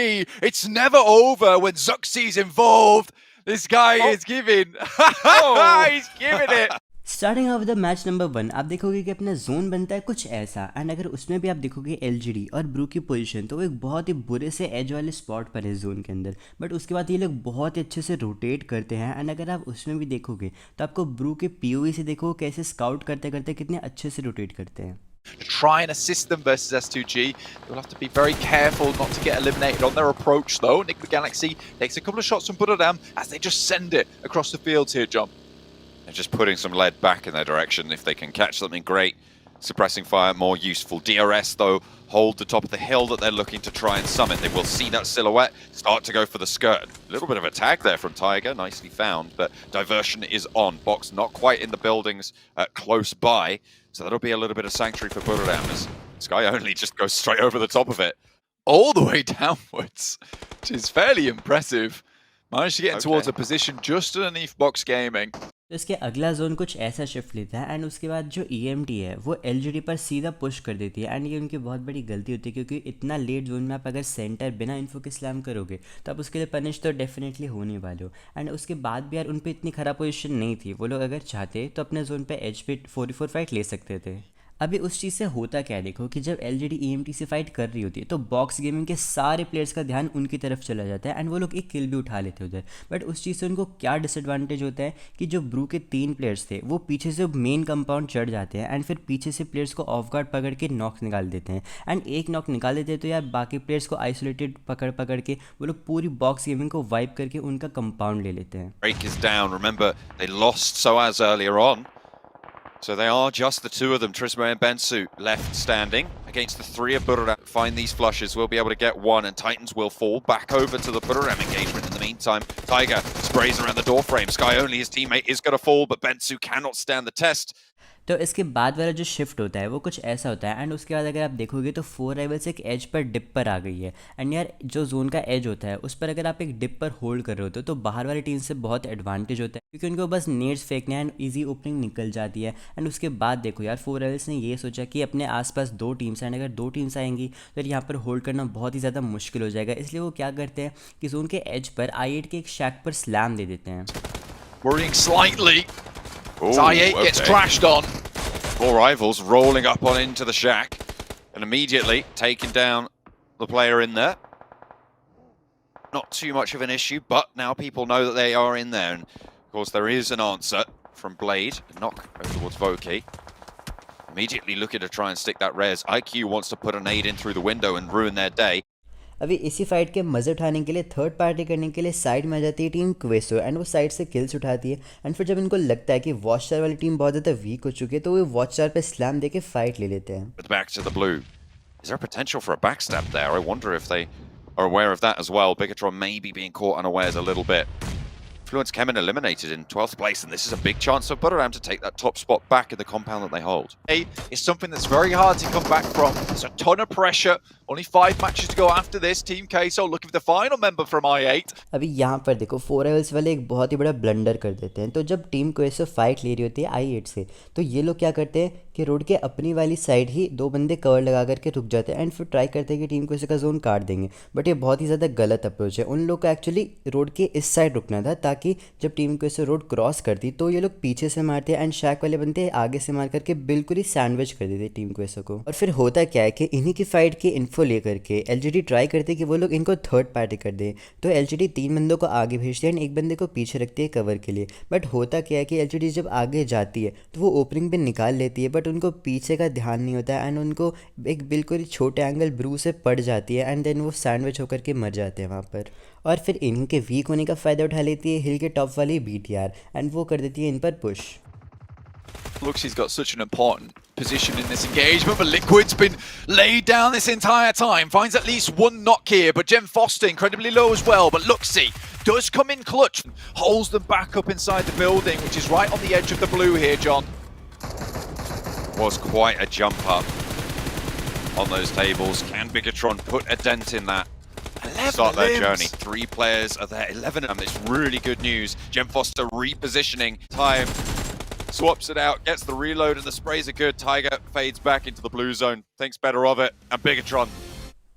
Bgmi. It's never over when Zuxxy's involved. This guy is giving. He's giving it. Starting of the match number 1 आप देखोगे कि अपना zone बनता है कुछ ऐसा, एंड अगर उसमें भी आप देखोगे एलजीडी और ब्रू की पोजीशन तो वो एक बहुत ही बुरे से एज वाले स्पॉट पर है जोन के अंदर, बट उसके बाद ये लोग बहुत ही अच्छे से रोटेट करते हैं। एंड अगर आप उसमें भी देखोगे तो आपको ब्रू के पीओवी से देखो कैसे स्काउट करते करते कितने अच्छे से रोटेट करते हैं। To try and assist them versus S2G. You'll have to be very careful not to get eliminated on their approach though. Nick the Galaxy takes a couple of shots from Butterdam as they just send it across the field here, John. They're just putting some lead back in their direction. If they can catch something, great. Suppressing fire, more useful. DRS though, hold the top of the hill that they're looking to try and summit. They will see that silhouette, start to go for the skirt. A little bit of a tag there from Tiger, nicely found, but diversion is on. Box not quite in the buildings close by. So that'll be a little bit of sanctuary for Butterdam as Sky only just goes straight over the top of it. All the way downwards, which is fairly impressive. Managed to get towards a position just underneath Box Gaming. तो इसके अगला zone कुछ ऐसा shift लेता है, and उसके बाद जो ईएमटी है वो एलजीडी पर सीधा पुश कर देती है। एंड ये उनकी बहुत बड़ी गलती होती है क्योंकि इतना लेट जोन में आप अगर सेंटर बिना इन्फो के स्लैम करोगे तो आप उसके लिए पनिश तो डेफिनेटली होने वाले हो। एंड उसके बाद भी यार उन पर इतनी ख़राब पोजीशन नहीं थी, वो लोग अगर चाहते तो अपने जोन पे एज पे 4v4 फाइट ले सकते थे। अभी उस चीज़ से होता क्या है देखो कि जब एलजीडी ईएमटी से फाइट कर रही होती है तो बॉक्स गेमिंग के सारे प्लेयर्स का ध्यान उनकी तरफ चला जाता है एंड वो लोग एक किल भी उठा लेते हैं उधर। बट उस चीज़ से उनको क्या डिसएडवांटेज होता है कि जो ब्रू के 3 प्लेयर्स थे वो पीछे से मेन कंपाउंड चढ़ जाते हैं एंड फिर पीछे से प्लेयर्स को ऑफ गार्ड पकड़ के नॉक निकाल देते हैं। एंड एक नॉक निकाल देते हैं तो यार बाकी प्लेयर्स को आइसोलेटेड पकड़ के वो लोग पूरी बॉक्स गेमिंग को वाइप करके उनका कंपाउंड ले लेते हैं। Break is down. Remember, they lost Soaz earlier on. So they are just the two of them, Trisma and Bensu, left standing against the 3 of Butterdam. Find these flushes, we'll be able to get one, and Titans will fall back over to the Butterdam engagement in the meantime. Tiger sprays around the door frame. Sky only, his teammate is going to fall, but Bensu cannot stand the test. तो इसके बाद वाला जो shift होता है वो कुछ ऐसा होता है, एंड उसके बाद अगर आप देखोगे तो 4 राइवल्स एक एज पर डिप पर आ गई है। एंड यार जो जोन का एज होता है उस पर अगर आप एक डिप पर होल्ड कर रहे होते हो तो बाहर वाली टीम से बहुत एडवांटेज होता है क्योंकि उनको बस नेट्स फेंकने एंड ईजी ओपनिंग निकल जाती है। एंड उसके बाद देखो यार 4 राइवल्स ने ये सोचा कि अपने आसपास 2 टीम्स हैं, एंड अगर 2 टीम्स आएंगी तो यहाँ पर होल्ड करना बहुत ही ज़्यादा मुश्किल हो जाएगा, इसलिए वो क्या करते हैं कि जोन के एज पर i8 के एक शैक पर स्लैम दे देते हैं। Worrying slightly. Ooh, i8 gets crashed on. 4 rivals rolling up on into the shack and immediately taking down the player in there. Not too much of an issue, but now people know that they are in there. And of course there is an answer from Blade. A knock over towards Voki. Immediately looking to try and stick that res. IQ wants to put a nade in through the window and ruin their day. अभी इसी fight के मज़े उठाने के लिए third party करने के लिए साइड में आ जाती है टीम क्वेसो, एंड वो साइड से किल्स उठाती है। एंड फिर जब इनको लगता है कि वॉचस्टार वाली टीम बहुत ज़्यादा वीक हो चुकी है तो वो वॉचस्टार पे स्लैम देके फाइट ले लेते हैं। Back to the blue. Is there a potential for a backstab there? I wonder if they are aware of that as well. Bigatron maybe being caught unawares a little bit. Fluence Kemen eliminated in 12th place, and this is a big chance for Butterdam to take that top spot back in the compound that they hold. It's something that's very hard to come back from. There's a ton of pressure. Only 5 matches to go after this. Team Queso looking for the final member from i8. अभी यहाँ पर देखो 4 rivals वाले एक बहुत ही बड़ा blunder कर देते हैं। तो जब टीम क्वेसो फाइट ले रही होती है i8 से तो ये लोग क्या करते हैं कि रोड के अपनी वाली साइड ही 2 बंदे कवर लगा करके रुक जाते हैं एंड फिर ट्राई करते हैं कि टीम क्वेसो का जोन काट देंगे। बट ये बहुत ही ज़्यादा गलत अप्रोच है। उन लोग को एक्चुअली रोड के इस साइड रुकना था ताकि जब टीम क्वेसो रोड क्रॉस करती तो ये लोग पीछे से मारते एंड शैक वाले बंदे आगे से मार करके बिल्कुल ही सैंडविच कर देते टीम क्वेसो को। और फिर होता क्या है कि इन्हीं की फाइट की इन्फो लेकर के एलजीडी ट्राई करते कि वो लोग इनको थर्ड पार्टी कर दे। तो एलजीडी 3 बंदों को आगे भेजते हैं एंड एक बंदे को पीछे रखती है कवर के लिए। बट होता क्या है कि एलजीडी जब आगे जाती है तो वो ओपनिंग पे निकाल लेती है, बट उनको पीछे का ध्यान नहीं होता है एंड उनको एक बिल्कुल ही छोटे एंगल ब्रू से पड़ जाती है एंड देन वो सैंडविच होकर के मर जाते हैं वहाँ पर। और फिर इन्हीं के वीक होने का फ़ायदा उठा लेती है हिल के टॉप वाली BTR एंड वो कर देती है इन पर push. Looks he's got such an important position in this engagement, but Liquid's been laid down this entire time. Finds at least 1 knock here, but Jem Foster incredibly low as well. But Luxy does come in clutch, holds them back up inside the building, which is right on the edge of the blue here, John. Was quite a jump up on those tables. Can Bigatron put a dent in that? Start their journey. 3 players are there. 11 of them. It's really good news. Jem Foster repositioning. Time swaps it out, gets the reload, and the sprays are good. Tiger fades back into the blue zone. Thinks better of it. And Bigatron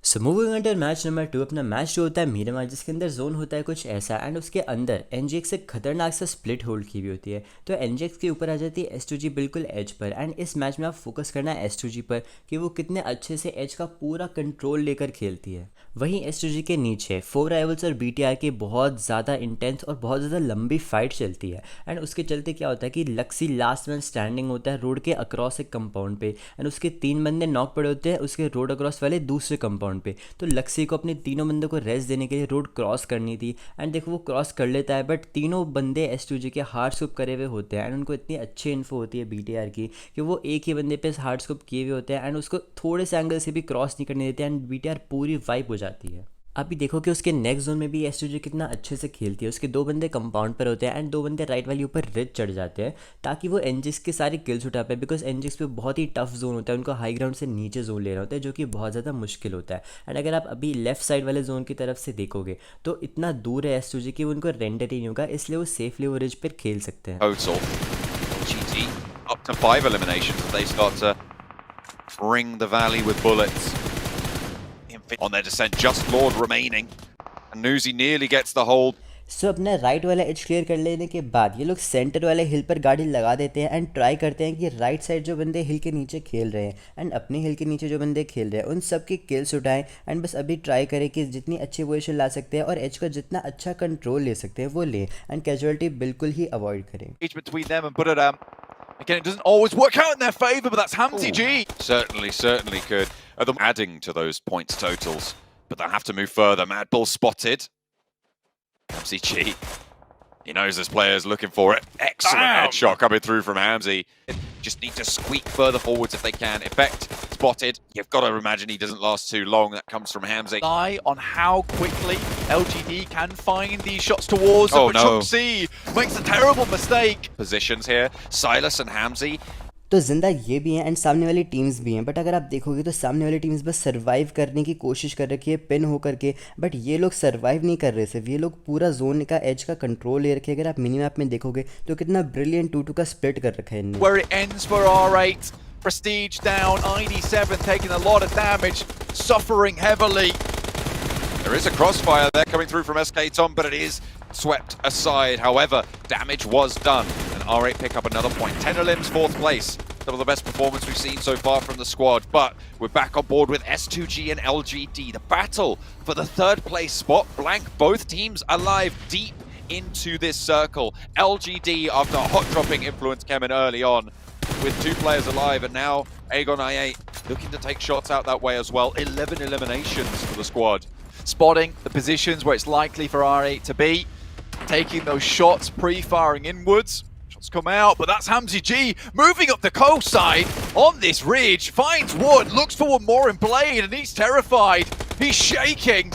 so moving on to match number 2। अपना match जो होता है मीरामार, जिसके अंदर zone होता है कुछ ऐसा एंड उसके अंदर एनजीएक्स एक खतरनाक सा स्प्लिट होल्ड की हुई होती है। तो एनजीएक्स के ऊपर आ जाती है एस2जी बिल्कुल एज पर, एंड इस मैच में आप फोकस करना है एस2जी पर कि वो कितने अच्छे से एज का पूरा कंट्रोल लेकर खेलती है। वहीं एस2जी के नीचे 4 राइवल्स और बीटीआर की बहुत ज़्यादा इंटेंस और बहुत ज़्यादा लंबी फाइट चलती है, एंड उसके चलते क्या होता है कि लक्सी लास्ट मैन स्टैंडिंग होता है रोड के अक्रॉस एक कंपाउंड पे, एंड उसके 3 बंदे नॉक पड़े होते हैं उसके रोड अक्रॉस वाले दूसरे कंपाउंड पे। तो लक्सी को अपने तीनों बंदों को रेस्ट देने के लिए रोड क्रॉस करनी थी, एंड देखो वो क्रॉस कर लेता है, बट तीनों बंदे एस2जी के हार्ड स्कोप करे हुए होते हैं, एंड उनको इतनी अच्छी इन्फो होती है बीटीआर की कि वो एक ही बंदे पे हार्ड स्कोप किए हुए होते हैं, एंड उसको थोड़े से एंगल से भी क्रॉस नहीं करने देते, एंड बीटीआर पूरी वाइप हो जाती है। अभी देखो कि उसके नेक्स्ट जोन में भी एस2जी कितना अच्छे से खेलती है। उसके 2 बंदे कंपाउंड पर होते हैं एंड 2 बंदे राइट वाली ऊपर रिच चढ़ जाते हैं ताकि वो एनजिक्स के सारे किल्स उठा पाए, बिकॉज एनजिक्स पे बहुत ही टफ जोन होता है, उनको हाई ग्राउंड से नीचे जोन लेना होता है जो कि बहुत ज़्यादा मुश्किल होता है। एंड अगर आप अभी लेफ्ट साइड वाले जोन की तरफ से देखोगे तो इतना दूर है एस2जी कि उनको रेंडर ही नहीं होगा, इसलिए वो सेफली वो रिज पर खेल सकते हैं। Total. GT up to 5 eliminations as they start to ring the valley with bullets. On their descent, just Lord remaining. And Newsy nearly gets the hold. सो अपना राइट वाला एज क्लियर कर लेने के बाद ये लोग सेंटर वाले हिल पर गाड़ी लगा देते हैं एंड ट्राई करते हैं कि राइट साइड जो बंदे हिल के नीचे खेल रहे हैं एंड अपने हिल के नीचे जो बंदे खेल रहे हैं उन सब की किल्स उठाएं, एंड बस अभी ट्राई करें कि जितनी अच्छी पोजीशन ला सकते हैं और एज का जितना अच्छा कंट्रोल ले सकते हैं वो लें, एंड कैजुअलिटी बिल्कुल ही अवॉइड करें। Between them and Buradam. Again, it doesn't always work out in their favour, but that's Pmgc. Certainly could. Them adding to those points totals. But they'll have to move further. Mad Bull spotted. Pmgc. He knows this player's looking for it. Excellent headshot coming through from Hamzy. Just need to squeak further forwards if they can. Effect spotted. You've got to imagine he doesn't last too long. That comes from Hamzy. Eye on how quickly LGD can find these shots towards them, but Zuxxy makes a terrible mistake. Positions here. Silas and Hamzy. तो जिंदा ये भी हैं and सामने वाली teams भी हैं, but अगर आप देखोगे तो सामने वाली टीम्स बस सर्वाइव करने की कोशिश कर रखी है पिन होकर के, बट ये लोग सर्वाइव नहीं कर रहे। सिर्फ ये लोग पूरा जोन का एज का कंट्रोल ले रखे। अगर आप मिनी मैप में देखोगे तो कितना ब्रिलियंट 2-2 का स्प्लिट कर रखा है इन्होंने। Where it ends for R8, Prestige down, ID7 taking a lot of damage, suffering heavily. There is a crossfire there coming through from SK Tom, but it is swept aside. However, damage was done, and R8 pick up another point. 10 elims, 4th place. Some of the best performance we've seen so far from the squad, but we're back on board with S2G and LGD. The battle for the 3rd place spot, blank both teams alive deep into this circle. LGD, after hot dropping influence, came in early on with 2 players alive, and now Aegon I8 looking to take shots out that way as well. 11 eliminations for the squad. Spotting the positions where it's likely for R8 to be, taking those shots, pre-firing inwards. Shots come out, but that's Pmgc moving up the coast side on this ridge, finds wood, looks for one more in blade, and he's terrified. He's shaking.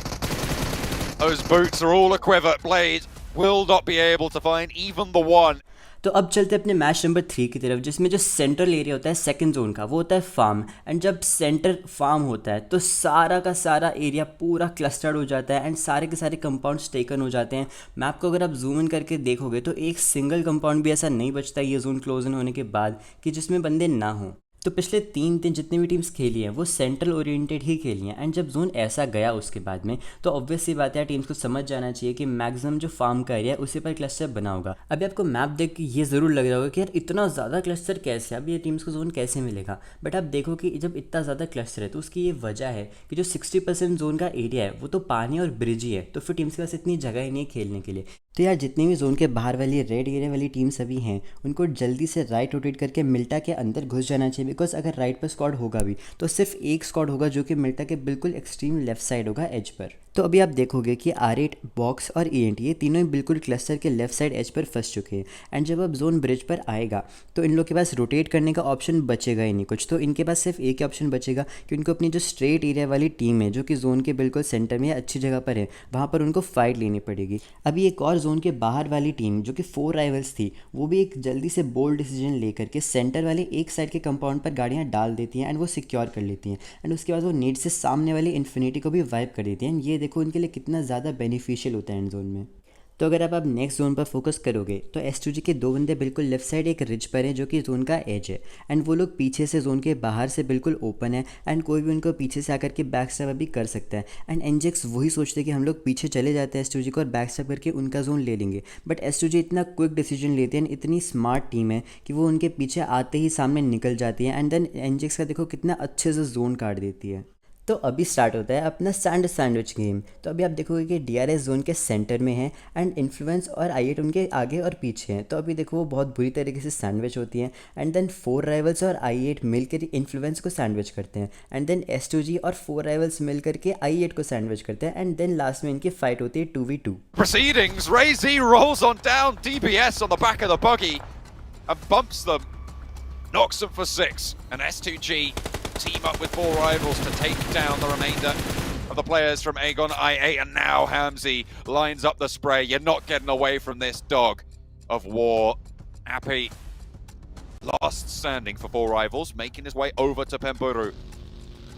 Those boots are all a quiver. Blade will not be able to find even the one. तो अब चलते अपने match number 3 की तरफ, जिसमें जो central area होता है सेकंड जोन का वो होता है फार्म, एंड जब सेंटर फार्म होता है तो सारा का सारा एरिया पूरा क्लस्टर्ड हो जाता है एंड सारे के सारे कंपाउंड्स टेकन हो जाते हैं। मैप को अगर आप जूम इन करके देखोगे तो एक सिंगल कंपाउंड भी ऐसा नहीं बचता ये जोन क्लोज इन होने के बाद कि जिसमें बंदे ना हों। तो पिछले 3 दिन जितनी भी टीम्स खेली हैं वो सेंट्रल ओरिएंटेड ही खेली हैं, एंड जब जोन ऐसा गया उसके बाद में तो ऑब्वियस सी बात है टीम्स को समझ जाना चाहिए कि मैक्सिमम जो फार्म का एरिया है उसी पर क्लस्टर बना होगा। अभी आपको मैप देख के ये ज़रूर लग रहा होगा कि यार इतना ज़्यादा क्लस्टर कैसे, अब ये टीम्स को जोन कैसे मिलेगा, बट आप देखो कि जब इतना ज़्यादा क्लस्टर है तो उसकी ये वजह है कि जो 60% जोन का एरिया है वो तो पानी और ब्रिज ही है, तो फिर टीम्स के पास इतनी जगह ही नहीं है खेलने के लिए। तो यार जितनी भी जोन के बाहर वाली रेड एरिया वाली टीम सभी हैं उनको जल्दी से राइट रोटेट करके मिल्टा के अंदर घुस जाना चाहिए, बिकॉज अगर राइट पर स्क्वाड होगा भी तो सिर्फ एक स्क्वाड होगा जो कि मिल्टा के बिल्कुल एक्सट्रीम लेफ्ट साइड होगा एज पर। तो अभी आप देखोगे कि R8, बॉक्स और ENT ये तीनों ही बिल्कुल क्लस्टर के लेफ्ट साइड एज पर फंस चुके हैं, एंड जब अब जोन ब्रिज पर आएगा तो इन लोग के पास रोटेट करने का ऑप्शन बचेगा ही नहीं कुछ, तो इनके पास सिर्फ एक ही ऑप्शन बचेगा कि उनको अपनी जो स्ट्रेट एरिया वाली टीम है जो कि जोन के बिल्कुल सेंटर में अच्छी जगह पर है वहाँ पर उनको फाइट लेनी पड़ेगी। अभी एक और जोन के बाहर वाली टीम जो कि 4 राइवल्स थी वो भी एक जल्दी से बोल्ड डिसीजन लेकर के सेंटर वाले एक साइड के कंपाउंड पर गाड़ियाँ डाल देती हैं एंड वो सिक्योर कर लेती हैं, एंड उसके बाद वो नीड से सामने वाली इन्फिनिटी को भी वाइप कर देती हैं। ये देखो उनके लिए कितना ज़्यादा बेनिफिशियल होता है एंड जोन में। तो अगर आप नेक्स्ट जोन पर फोकस करोगे तो S2G के दो बंदे बिल्कुल लेफ्ट साइड एक रिज पर हैं जो कि जोन का एज है, एंड वो लोग पीछे से जोन के बाहर से बिल्कुल ओपन है, एंड कोई भी उनको पीछे से आकर के बैक स्टैप भी कर सकता है। एंड एनजेक्स वही सोचते हैं कि हम लोग पीछे चले जाते हैं S2G को और बैक स्टैप करके उनका जोन ले लेंगे, बट S2G इतना क्विक डिसीजन लेते हैं, इतनी स्मार्ट टीम है कि वो उनके पीछे आते ही सामने निकल जाती है, एंड देन एनजेक्स का देखो कितना अच्छे से जोन काट देती है। तो अभी स्टार्ट होता है अपना सैंडविच गेम। तो अभी आप देखोगे कि DRS जोन के सेंटर में है एंड इन्फ्लुएंस और I8 उनके आगे और पीछे हैं। तो अभी देखो वो बहुत बुरी तरीके से सैंडविच होती हैं, एंड देन 4 राइवल्स और I8 मिलकर इन्फ्लुएंस को सैंडविच करते हैं, एंड देन S2G और 4 राइवल्स मिल करके I8 को सैंडविच करते हैं, एंड देन लास्ट में इनकी फाइट होती है 2v2। Proceedings, Ray Z rolls on down, DBS on the back of the buggy and bumps them, knocks them for 6, and S2G team up with 4 rivals to take down the remainder of the players from Aegon I8, and now Hamzy lines up the spray. You're not getting away from this dog of war. Appy, last standing for 4 rivals, making his way over to Pemburu.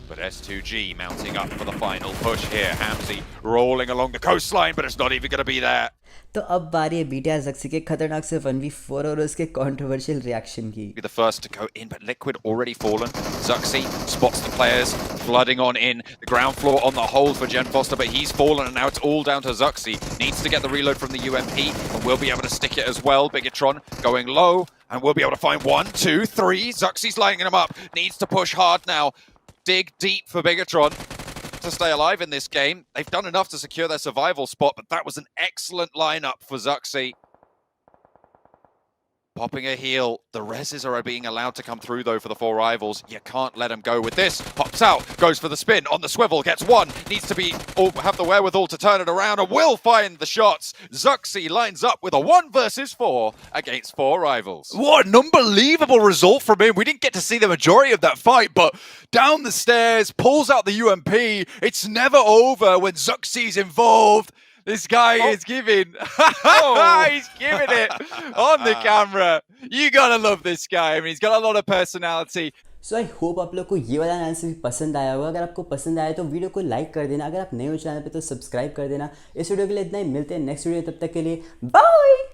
But S2G mounting up for the final push here. Hamzy rolling along the coastline, but it's not even going to be there. तो अब बारी है BTR Zuxxy के खतरनाक से 1v4 और उसके controversial reaction की। Be the first to go in, but Liquid already fallen. Zuxxy spots the players flooding on in. The ground floor on the hold for Gen Foster, but he's fallen, and now it's all down to Zuxxy. Needs to get the reload from the UMP, and we'll be able to stick it as well. Bigatron going low, and we'll be able to find 1, 2, 3. Zuxxy's lining him up. Needs to push hard now. Dig deep for Bigatron to stay alive in this game. They've done enough to secure their survival spot, but that was an excellent lineup for Zuxxy. Popping a heal. The reses are being allowed to come through though for the 4 rivals. You can't let them go with this. Pops out, goes for the spin, on the swivel, gets 1. Needs to be have the wherewithal to turn it around and will find the shots. Zuxxy lines up with a 1 versus 4 against 4 rivals. What an unbelievable result from him. We didn't get to see the majority of that fight, but down the stairs, pulls out the UMP. It's never over when Zuxxy's involved. This guy is giving, he's giving it on the camera. You gotta love this guy. I mean, he's got a lot of personality. So I hope आप लोग को ये वाला analysis भी पसंद आया होगा। अगर आपको पसंद आया तो वीडियो को लाइक कर देना, अगर आप नए हो चैनल पे तो सब्सक्राइब कर देना। इस वीडियो के लिए इतना ही, मिलते हैं नेक्स्ट वीडियो, तब तक के लिए बाय।